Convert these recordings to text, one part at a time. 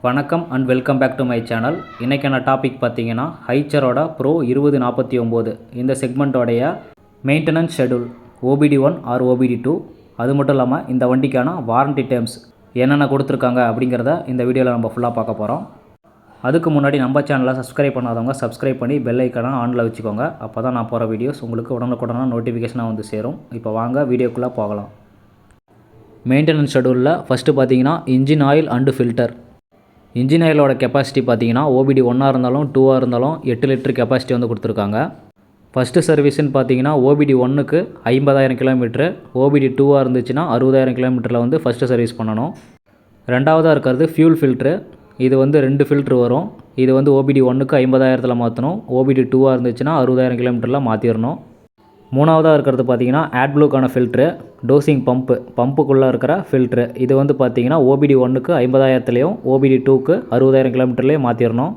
வணக்கம் and welcome back to my channel. இன்றைக்கான topic பார்த்தீங்கன்னா ஹைச்சரோட ப்ரோ 2049 இந்த செக்மெண்ட்டோடைய maintenance schedule OBD1 R OBD2. அது மட்டும் இல்லாமல் இந்த வண்டிக்கான வாரண்டி டேர்ம்ஸ் என்னென்ன கொடுத்துருக்காங்க அப்படிங்கிறத இந்த வீடியோவில் நம்ம ஃபுல்லாக பார்க்க போகிறோம். அதுக்கு முன்னாடி நம்ம சேனலை சப்ஸ்கிரைப் பண்ணாதவங்க சப்ஸ்கிரைப் பண்ணி பெல் ஐக்கானை ஆனில் வச்சுக்கோங்க. அப்போ தான் நான் போகிற வீடியோஸ் உங்களுக்கு உடனுக்குடனாக நோட்டிஃபிகேஷனாக வந்து சேரும். இப்போ வாங்க வீடியோக்குள்ளே போகலாம். மெயின்டெனன்ஸ் ஷெடியூலில் ஃபஸ்ட்டு பார்த்தீங்கன்னா engine oil and filter. Engine ஆயிலோட கெப்பாசிட்டி பார்த்தீங்கன்னா OBD1 இருந்தாலும் 2 இருந்தாலும் 8 லிட்டர் கெப்பாசிட்டி வந்து கொடுத்துருக்காங்க. ஃபஸ்ட்டு சர்வீஸ்ன்னு பார்த்தீங்கன்னா OBD1க்கு 50,000 கிலோமீட்ரு, OBD2 இருந்துச்சுன்னா 60,000 கிலோமீட்டரில் வந்து ஃபஸ்ட்டு சர்வீஸ் பண்ணணும். ரெண்டாவதாக இருக்கிறது ஃபியூல் ஃபில்ட்ரு. இது வந்து 2 ஃபில்ட்ரு வரும். இது வந்து OBD1க்கு 50,000 மாற்றணும், OBD2 இருந்துச்சுன்னா 60,000 கிலோமீட்டரில் மாற்றிடணும். மூணாவதாக இருக்கிறது பார்த்தீங்கன்னா AdBlueக்கான ஃபில்ட்ரு, டோசிங் பம்புக்குள்ளே இருக்கிற ஃபில்ட்ரு. இது வந்து பார்த்தீங்கன்னா OBD1க்கு 50,000லையும் OBD2க்கு 60,000 கிலோமீட்டர்லேயும் மாற்றிடணும்.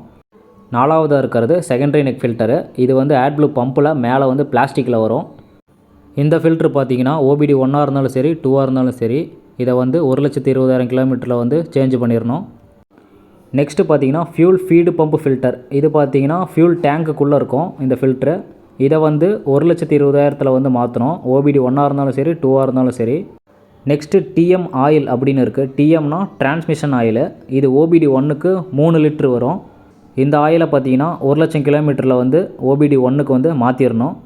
நாலாவதாக இருக்கிறது செகண்டரி நெக் ஃபில்டரு. இது வந்து AdBlue பம்பில் மேலே வந்து பிளாஸ்டிக்கில் வரும். இந்த ஃபில்ட்ரு பார்த்தீங்கன்னா OBD1 இருந்தாலும் சரி 2 இருந்தாலும் சரி இதை வந்து 1,20,000 கிலோமீட்டரில் வந்து சேஞ்ச் பண்ணிடணும். நெக்ஸ்ட்டு பார்த்தீங்கன்னா ஃபியூல் ஃபீடு பம்பு ஃபில்டர். இது பார்த்தீங்கன்னா ஃபியூல் டேங்க்குள்ளே இருக்கும் இந்த ஃபில்ட்ரு. இதை வந்து 1,20,000 வந்து மாற்றணும், OBD1 இருந்தாலும் சரி 2 இருந்தாலும் சரி. நெக்ஸ்ட்டு TM ஆயில் அப்படின்னு இருக்குது. TMனா டிரான்ஸ்மிஷன் ஆயில். இது OBD1க்கு 3 லிட்ரு வரும். இந்த ஆயிலை பார்த்தீங்கன்னா 1,00,000 கிலோமீட்டரில் வந்து OBD1க்கு வந்து மாற்றிடணும்.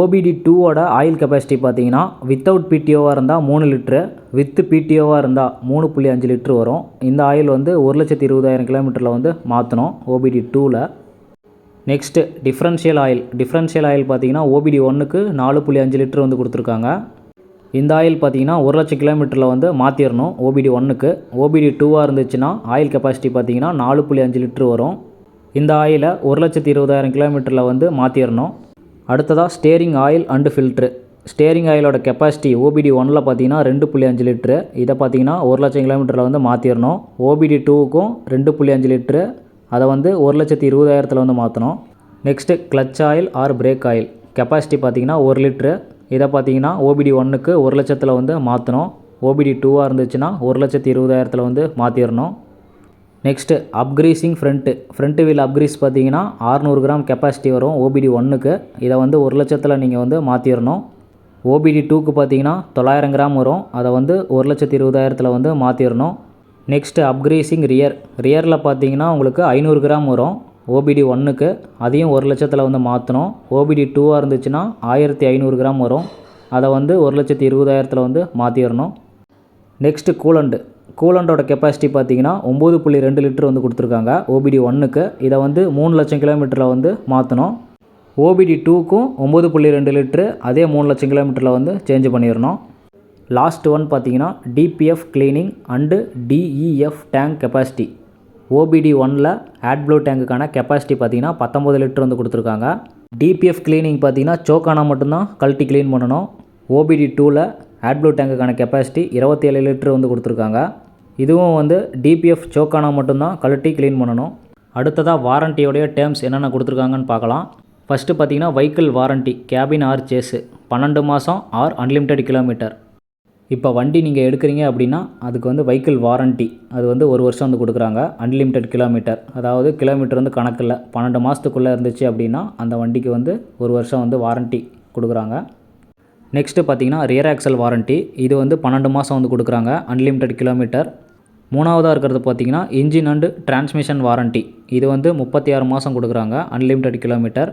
OBD2ஓட ஆயில் கெப்பாசிட்டி பார்த்தீங்கன்னா வித்தவுட் PTOவாக இருந்தால் 3 லிட்ரு, வித்து PTOவாக இருந்தால் 3.5 லிட்ரு வரும். இந்த ஆயில் வந்து 1,20,000 கிலோமீட்டரில் வந்து மாற்றணும் OBD2வில். நெக்ஸ்ட்டு டிஃப்ரென்ஷியல் ஆயில் பார்த்தீங்கன்னா OBD1க்கு 4.5 லிட்டர் வந்து கொடுத்துருக்காங்க. இந்த ஆயில் பார்த்தீங்கன்னா 1,00,000 கிலோமீட்டரில் வந்து மாற்றிடணும் OBD1க்கு. OBD2 இருந்துச்சுன்னா ஆயில் கெப்பாசிட்டி பார்த்தீங்கன்னா 4.5 லிட்டர் வரும். இந்த ஆயிலை 1,20,000 கிலோமீட்டரில் வந்து மாற்றிடணும். அடுத்ததாக steering oil and filter. Steering ஆயிலோட கெப்பாசிட்டி OBD1ல் பார்த்தீங்கன்னா 2.5 லிட்ரு. இதை பார்த்தீங்கன்னா 1,00,000 கிலோமீட்டரில் வந்து மாற்றிடணும். OBD2க்கும் 2.5 லிட்ரு, அதை வந்து 1,20,000 வந்து மாற்றணும். Next clutch oil R brake oil. Capacity பார்த்தீங்கன்னா 1 லிட்ரு. இதை பார்த்தீங்கன்னா OBD1க்கு 1,00,000 வந்து மாற்றணும். OBD2 இருந்துச்சுன்னா 1,20,000 வந்து மாற்றிடணும். நெக்ஸ்ட்டு அப்கிரீஸிங் ஃப்ரண்ட்டு வீல் அப்கிரீஸ் பார்த்தீங்கன்னா 600 கிராம் கெப்பாசிட்டி வரும் OBD1க்கு. இதை வந்து 1,00,000 நீங்கள் வந்து மாற்றிடணும். OBD2க்கு பார்த்தீங்கன்னா 900 கிராம் வரும். அதை வந்து 1,20,000 வந்து மாற்றிடணும். நெக்ஸ்ட்டு அப்கிரீஸிங் ரியரில் பார்த்தீங்கன்னா உங்களுக்கு 500 கிராம் வரும் OBD1க்கு. அதையும் 1,00,000 வந்து மாற்றணும். OBD2 இருந்துச்சுன்னா 1,500 கிராம் வரும். அதை வந்து 1,20,000 வந்து மாற்றிடணும். நெக்ஸ்ட்டு கூலண்டோட கெப்பாசிட்டி பார்த்தீங்கன்னா 9.2 லிட்டர் வந்து கொடுத்துருக்காங்க OBD1க்கு. இதை வந்து 3,00,000 கிலோமீட்டரில் வந்து மாற்றணும். OBD2க்கும் 9.2 லிட்ரு, அதே 3,00,000 கிலோமீட்டரில் வந்து சேஞ்ச் பண்ணிடணும். லாஸ்ட் ஒன் பார்த்தீங்கன்னா DPF cleaning and DEF tank capacity. OBD1ல் AdBlue டேங்குக்கான கெப்பாசிட்டி பார்த்தீங்கன்னா 19 லிட்டர் வந்து கொடுத்துருக்காங்க. DPF கிளீனிங் பார்த்தீங்கன்னா சோக்கானா மட்டும்தான் கழட்டி க்ளீன் பண்ணணும். OBD2ல் AdBlue டேங்குக்கான கெப்பாசிட்டி 27 லிட்டர் வந்து கொடுத்துருக்காங்க. இதுவும் வந்து DPF சோக்கானா மட்டும்தான் கழட்டி க்ளீன் பண்ணணும். அடுத்ததாக வாரண்டியோடைய டேர்ம்ஸ் என்னென்ன கொடுத்துருக்காங்கன்னு பார்க்கலாம். ஃபஸ்ட்டு பார்த்தீங்கன்னா vehicle warranty cabin or chassis 12 மாதம் ஆர் அன்லிமிட்டெட் கிலோமீட்டர். இப்போ வண்டி நீங்கள் எடுக்கிறீங்க அப்படின்னா அதுக்கு வந்து வெஹிக்கிள் வாரண்ட்டி அது வந்து 1 வருஷம் வந்து கொடுக்குறாங்க. அன்லிமிட்டெட் கிலோமீட்டர், அதாவது கிலோமீட்டர் வந்து கணக்கில் 12 மாதத்துக்குள்ளே இருந்துச்சு அப்படின்னா அந்த வண்டிக்கு வந்து 1 வருஷம் வந்து வாரண்ட்டி கொடுக்குறாங்க. நெக்ஸ்ட்டு பார்த்தீங்கன்னா ரியர் ஆக்சல் வாரண்ட்டி. இது வந்து 12 மாதம் வந்து கொடுக்குறாங்க, அன்லிமிட்டெட் கிலோமீட்டர். மூணாவதாக இருக்கிறது பார்த்தீங்கன்னா இன்ஜின் அண்டு டிரான்ஸ்மிஷன் வாரண்ட்டி. இது வந்து 36 மாதம் கொடுக்குறாங்க, அன்லிமிட்டெட் கிலோமீட்டர்.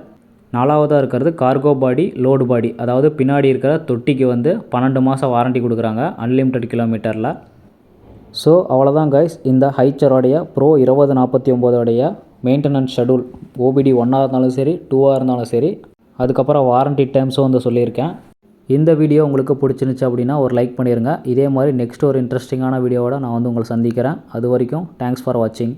நாலாவதாக இருக்கிறது கார்கோ பாடி லோடு பாடி, அதாவது பின்னாடி இருக்கிற தொட்டிக்கு வந்து 12 மாதம் வாரண்ட்டி கொடுக்குறாங்க, அன்லிமிட்டெட் கிலோமீட்டரில். ஸோ அவ்வளோதான் கைஸ், இந்த ஹைச்சரோடைய ப்ரோ 2049 மெயின்டெனன்ஸ் ஷெடியூல் OBD1 இருந்தாலும் சரி 2 இருந்தாலும் சரி, அதுக்கப்புறம் வாரண்ட்டி டேர்ம்ஸும் வந்து சொல்லியிருக்கேன். இந்த வீடியோ உங்களுக்கு பிடிச்சிருந்துச்சு அப்படின்னா ஒரு லைக் பண்ணிடுங்க. இதே மாதிரி நெக்ஸ்ட் ஒரு இன்ட்ரெஸ்டிங்கான வீடியோவோட நான் வந்து உங்களை சந்திக்கிறேன். அது வரைக்கும் தேங்க்ஸ் ஃபார் வாட்சிங்.